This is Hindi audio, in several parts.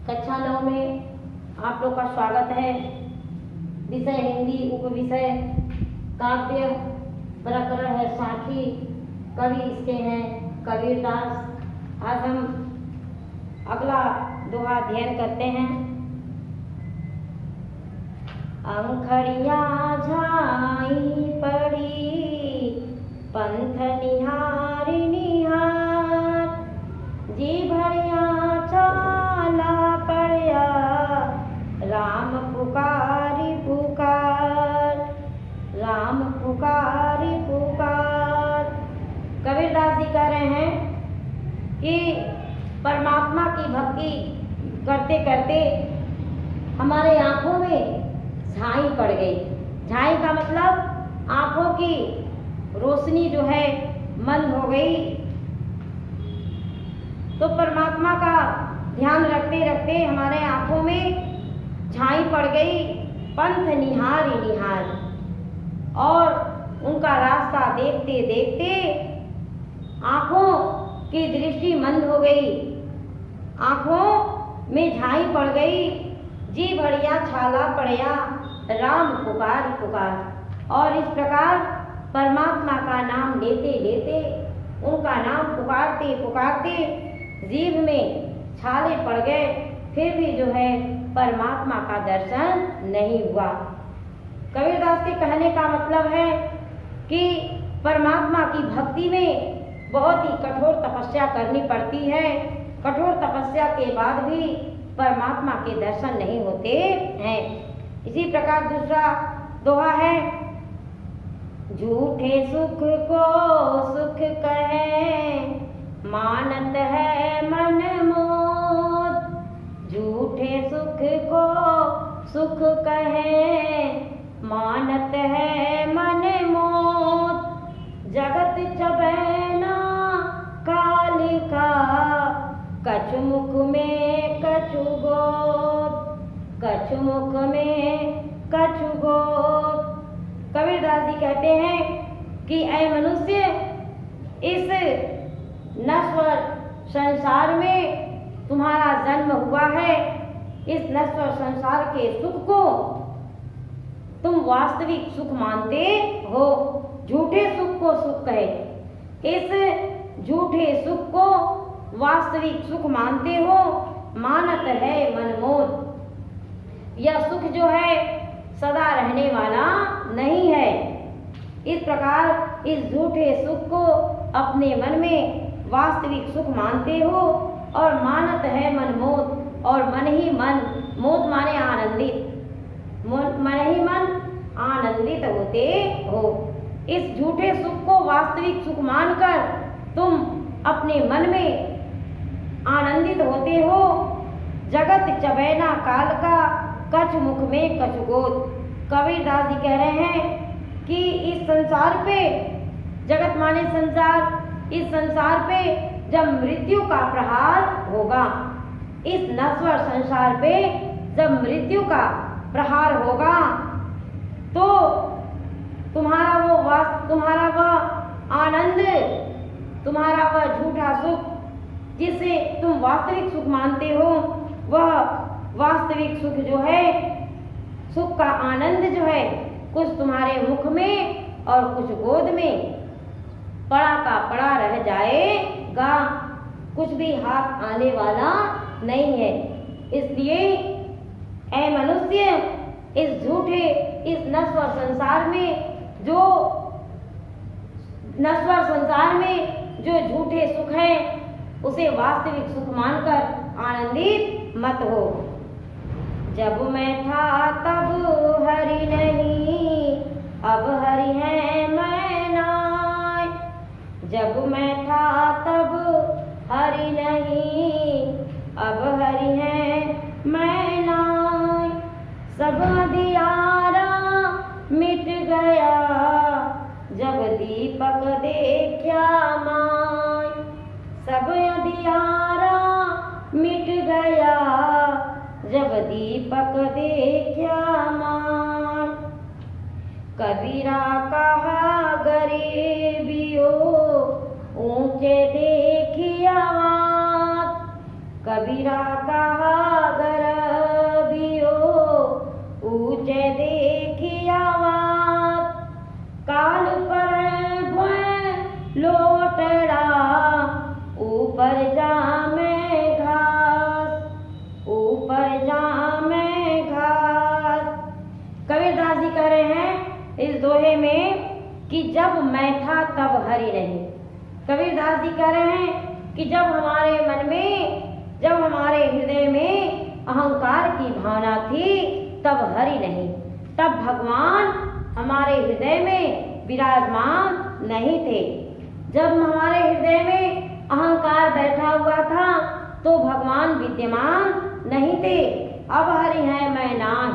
कक्षा 9 में आप लोग का स्वागत है। विषय हिंदी, उपविषय काव्य, प्रकरण है साखी, कवि इसके हैं कबीरदास। आज हम अगला दोहा अध्ययन करते हैं। अंखड़ियाँ झाई पड़ी पंथ निहारी निहार, जी भरिया चाला पड़या राम पुकारी पुकार, राम पुकारी पुकार। कबीरदास जी कह रहे हैं कि परमात्मा की भक्ति करते करते हमारे आँखों में झाई पड़ गई। झाई का मतलब आँखों की रोशनी जो है मंद हो गई। तो परमात्मा का ध्यान रखते रखते हमारे आँखों में झाई पड़ गई। पंथ निहारी निहार, और उनका रास्ता देखते देखते आँखों की दृष्टि मंद हो गई, आँखों में झाई पड़ गई। जी भरिया छाला पड़या राम पुकार पुकार। और इस प्रकार परमात्मा का नाम लेते लेते, उनका नाम पुकारते पुकारते जीभ में छाले पड़ गए, फिर भी जो है परमात्मा का दर्शन नहीं हुआ। कबीरदास के कहने का मतलब है कि परमात्मा की भक्ति में बहुत ही कठोर तपस्या करनी पड़ती है। कठोर तपस्या के बाद भी परमात्मा के दर्शन नहीं होते हैं। इसी प्रकार दूसरा दोहा है। झूठे सुख को सुख कहे मानत है मन मोद, झूठे सुख को सुख कहे मानत है मन मोद, जगत चबैना काल का कछु मुख में कछु गोद, कछु मुख में कछु गोद। कबीरदास जी कहते हैं कि ऐ मनुष्य, इस नश्वर संसार में तुम्हारा जन्म हुआ है। इस नश्वर संसार के सुख को तुम वास्तविक सुख मानते हो। झूठे सुख को सुख कहे, इस झूठे सुख को वास्तविक सुख मानते हो। मानत है मनमोद, यह सुख जो है सदा रहने वाला नहीं है। इस प्रकार इस झूठे सुख को अपने मन में वास्तविक सुख मानते हो। और मानत है मनमोद, और मन ही मन, मोद माने आनंदित, मन ही मन आनंदित होते हो। इस झूठे सुख को वास्तविक सुख मानकर तुम अपने मन में आनंदित होते हो। जगत चबैना काल का कछ मुख में कछ गोद। कबीरदास जी कह रहे हैं कि इस संसार पे, जगत माने संसार, इस संसार पे जब मृत्यु का प्रहार होगा, इस नश्वर संसार पे जब मृत्यु का प्रहार होगा, तो तुम्हारा वह आनंद, तुम्हारा वह झूठा सुख जिसे तुम वास्तविक सुख मानते हो, वह वास्तविक सुख जो है, सुख का आनंद जो है, कुछ तुम्हारे मुख में और कुछ गोद में पड़ा का पड़ा रह जाएगा, कुछ भी हाथ आने वाला नहीं है। इसलिए ऐ मनुष्य, इस झूठे, इस नश्वर संसार में जो झूठे सुख है, उसे वास्तविक सुख मानकर आनंदित मत हो। जब मैं था तब हरि नहीं, अब हरि है मैं नाय। जब मैं था तब हरि नहीं, अब हरि है मैं नाय। सब अंधियारा मिट गया, जब दीपक देखा माय। सब अंधियारा मिट गया, जब दीपक देखा माय। कबीरा कहा गरीबियो ऊंचे देखिया बात, कबीरा कहा जब मैं था तब हरि नहीं। कबीरदास जी कह रहे हैं कि जब हमारे मन में, जब हमारे हृदय में अहंकार की भावना थी तब हरि नहीं, तब भगवान हमारे हृदय में विराजमान नहीं थे। जब हमारे हृदय में अहंकार बैठा हुआ था तो भगवान विद्यमान नहीं थे। अब हरि है मैं नाम।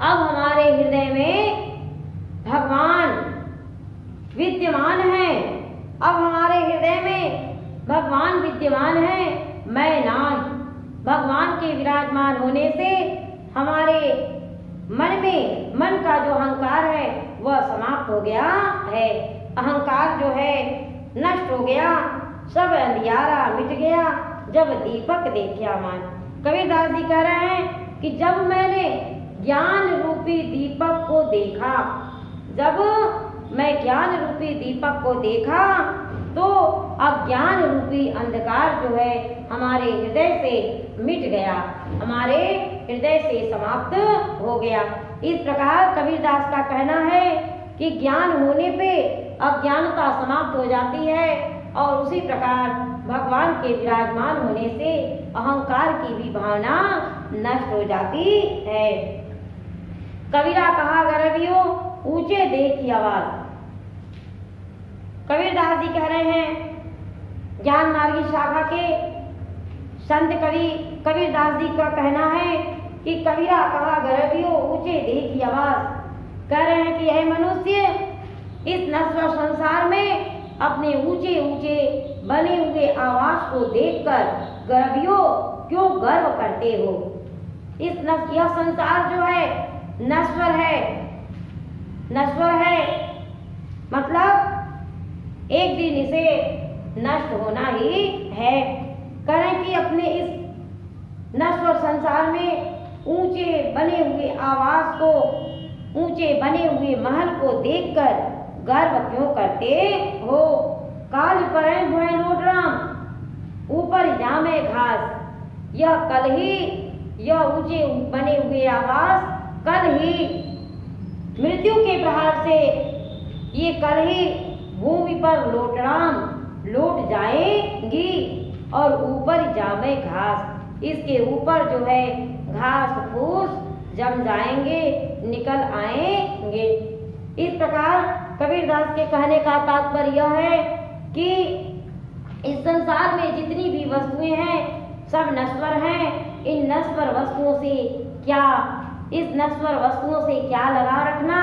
अब हमारे हृदय में भगवान विद्यमान है। अब हमारे हृदय में भगवान विद्यमान है, मैं नाम। भगवान के विराजमान होने से हमारे मन में, मन का जो अहंकार है वह समाप्त हो गया है। अहंकार जो है नष्ट हो गया, सब अंधियारा मिट गया जब दीपक देखा मान। कबीरदास जी कह रहे हैं कि जब मैंने ज्ञान रूपी दीपक को देखा, जब मैं ज्ञान रूपी दीपक को देखा तो अज्ञान रूपी अंधकार जो है हमारे हृदय से मिट गया, हमारे हृदय से समाप्त हो गया। इस प्रकार कबीरदास का कहना है कि ज्ञान होने पे अज्ञानता समाप्त हो जाती है और उसी प्रकार भगवान के विराजमान होने से अहंकार की भी भावना नष्ट हो जाती है। कबीरा कहा गर्वियों ऊंचे देह की आवाज। कबीरदास जी कह रहे हैं, ज्ञान मार्गी शाखा के संत कवि कबीरदास जी का कहना है कि कबीरा कहा गर्वियों ऊंचे देह की आवाज। कह रहे हैं कि यह मनुष्य इस नश्वर संसार में अपने ऊंचे ऊंचे बने हुए आवास को देखकर गर्वियों क्यों गर्व करते हो। यह संसार जो है नश्वर है, नश्वर है मतलब एक दिन इसे नष्ट होना ही है। करें कि अपने इस नश्वर संसार में ऊंचे बने हुए आवास को, ऊंचे बने हुए महल को देखकर गर्व क्यों करते हो। काल पर भय लौट राम ऊपर जामे घास। यह कल ही, यह ऊंचे बने हुए आवास कल ही मृत्यु के प्रहार से ये कल ही भूमि पर लोटराम लौट जाएंगी और ऊपर जामे घास। इसके ऊपर जो है घास फूस जम जाएंगे, निकल आएंगे। इस प्रकार कबीरदास के कहने का तात्पर्य यह है कि इस संसार में जितनी भी वस्तुएं हैं सब नश्वर हैं। इन नश्वर वस्तुओं से क्या, इस नश्वर वस्तुओं से क्या लगाव रखना।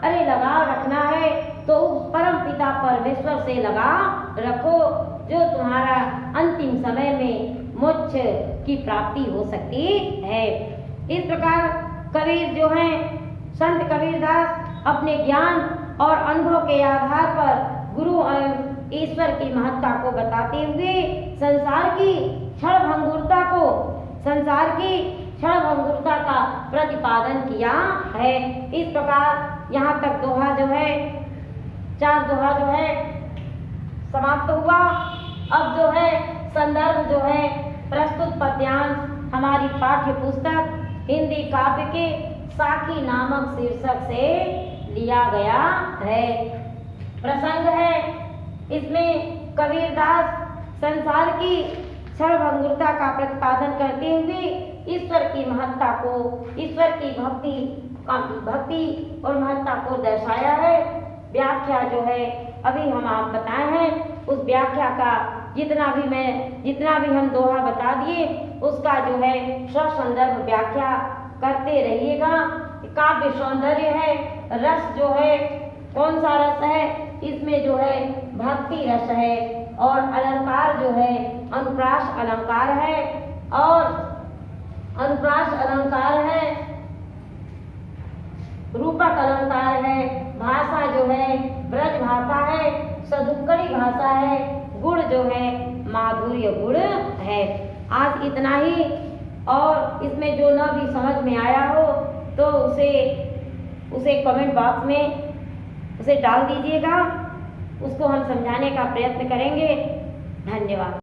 अरे लगाव रखना है तो उस परम पिता परमेश्वर से लगाव रखो जो तुम्हारा अंतिम समय में मोक्ष की प्राप्ति हो सकती है। इस प्रकार कबीर जो हैं, संत कबीरदास अपने ज्ञान और अनुभव के आधार पर गुरु एवं ईश्वर की महत्ता को बताते हुए संसार की क्षणभंगुरता को, संसार की क्षणभंगुरता का प्रतिपादन किया है। इस प्रकार यहाँ तक दोहा जो है, 4 दोहा जो है समाप्त हुआ। अब जो है संदर्भ जो है प्रस्तुत पद्यांश हमारी पाठ्य पुस्तक हिंदी काव्य के साखी नामक शीर्षक से लिया गया है। प्रसंग है इसमें कबीरदास संसार की क्षणभंगुरता का प्रतिपादन करते हुए ईश्वर की महत्ता को, ईश्वर की भक्ति और महत्ता को दर्शाया है। व्याख्या जो है अभी हम आप बताए हैं, उस व्याख्या का जितना भी हम दोहा बता दिए उसका जो है ससंदर्भ व्याख्या करते रहिएगा। काव्य सौंदर्य है, रस जो है कौन सा रस है, इसमें जो है भक्ति रस है और अलंकार जो है अनुप्रास अलंकार है और अनुप्रास अलंकार है, रूपक अलंकार है, भाषा जो है ब्रज भाषा है, सदुक्कड़ी भाषा है, गुण जो है माधुर्य गुण है। आज इतना ही, और इसमें जो न भी समझ में आया हो तो उसे कमेंट बॉक्स में उसे डाल दीजिएगा, उसको हम समझाने का प्रयत्न करेंगे। धन्यवाद।